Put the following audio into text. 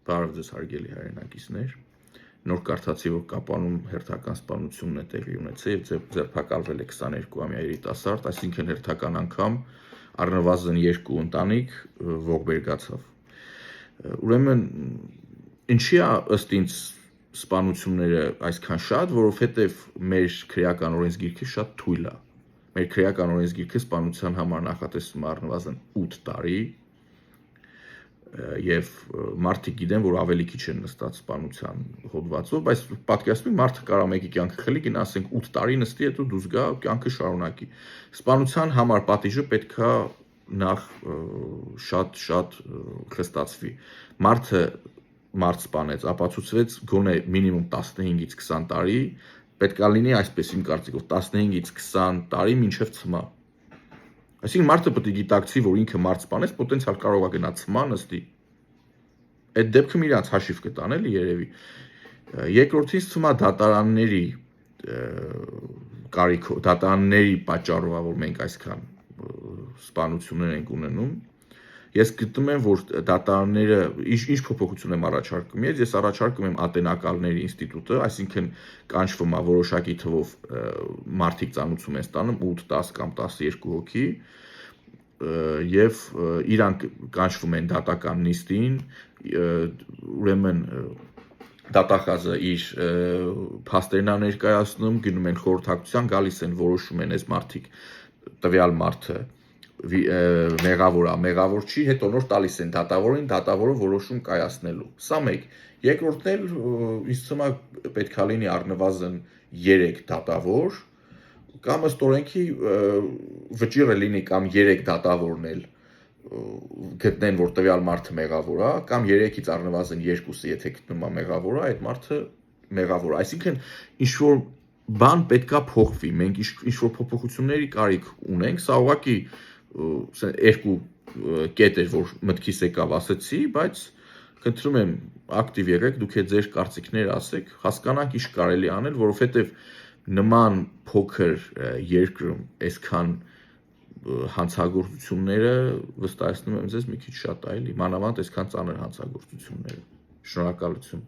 Բարև ձեզ հարգելի հայրենակիցներ, նոր կարդացի, որ Կապանում հերթական սպանությունն է տեղի ունեցել եւ ձերբակալվել է 22-ամյա երիտասարդ, այսինքն հերթական անգամ առնվազն 2 ընտանիք ողբերգացավ։ Ուրեմն ինչի է ըստ ինձ սպանությունները այսքան շատ, որովհետեւ մեր քրեական օրենսգիրքը շատ թույլ է։ Մեր քրեական օրենսգիրքը սպանության համար նախատեսում է առնվազն 8 տարի եւ մարդիկ գիտեն, որ ավելի քիչ են նստած սպանության հոդվածով, բայց պատկերացնի մարդը կարա մեկի կյանքը խլի, գնա ասենք 8 տարի նստի, հետո դուրս գա, կյանքը շարունակի։ Սպանության համար պատիժը պետքա նախ շատ խստացվի։ Մարդը մարդ սպանեց, ապացուցվեց գոնե մինիմում 15-ից 20 տարի, պետքա լինի այսպես իմ կարծիքով 15-ից 20 տարի մինչև ցմահ։ Այսինքն մարդը պետք է գիտակցի, որ ինքը մարդ սպանեց, պոտենցիալ կարող է գնա ցմահ նստի։ Այդ դեպքում իրանց հաշիվ կտան էլի երևի։ Երկրորդից ցմահ դատարանների կարիքով, դատարանների պատճառով է, որ մենք այսքան սպանություններ ենք ունենում։ Ես գտնում եմ, որ դատարանները ինչ փոփոխություն եմ առաջարկում։ Ես առաջարկում եմ ատենակալների ինստիտուտը, այսինքն կանչվում է որոշակի թվով մարդիկ ծանուցում են ստանում 8, 10 կամ 12 հոգի, եւ իրանք կանչվում են դատական նիստին, ուրեմն դատախազը իր փաստերն է ներկայացնում, գնում են խորհրդակցության, գալիս են որոշում են այս մարդիկ տվյալ մարդը մեղավոր է, մեղավոր չի, հետո նոր տալիս են դատավորին, դատավորը որոշում կայացնելու։ Սա մեկ։ Երկրորդն էլ ինձ թվում է պետքա լինի առնվազն 3 դատավոր, կամ ըստ օրենքի վճիռը լինի կամ 3 դատավորն էլ գտնեն, որ տվյալ մարդը մեղավոր է, կամ 3-ից առնվազն 2-ը, եթե գտնում է մեղավոր է, այդ մարդը մեղավոր է։ Այսինքն ինչ որ բան պետքա փոխվի, մենք ինչ որ փոփոխությունների կարիք ունենք, սա ուղղակի երկու կետ էր, որ մտքիս եկավ ասեցի, բայց խնդրում եմ ակտիվ եղեք, դուք ձեր կարծիքները ասեք, հասկանանք ինչ կարելի անել, որովհետև նման փոքր երկրում այսքան հանցագործությունները վստահեցնում եմ ձեզ մի քիչ շատ է, էլի, մանավանդ այսքան ծանր հանցագործությունները։ Շնորհակալություն։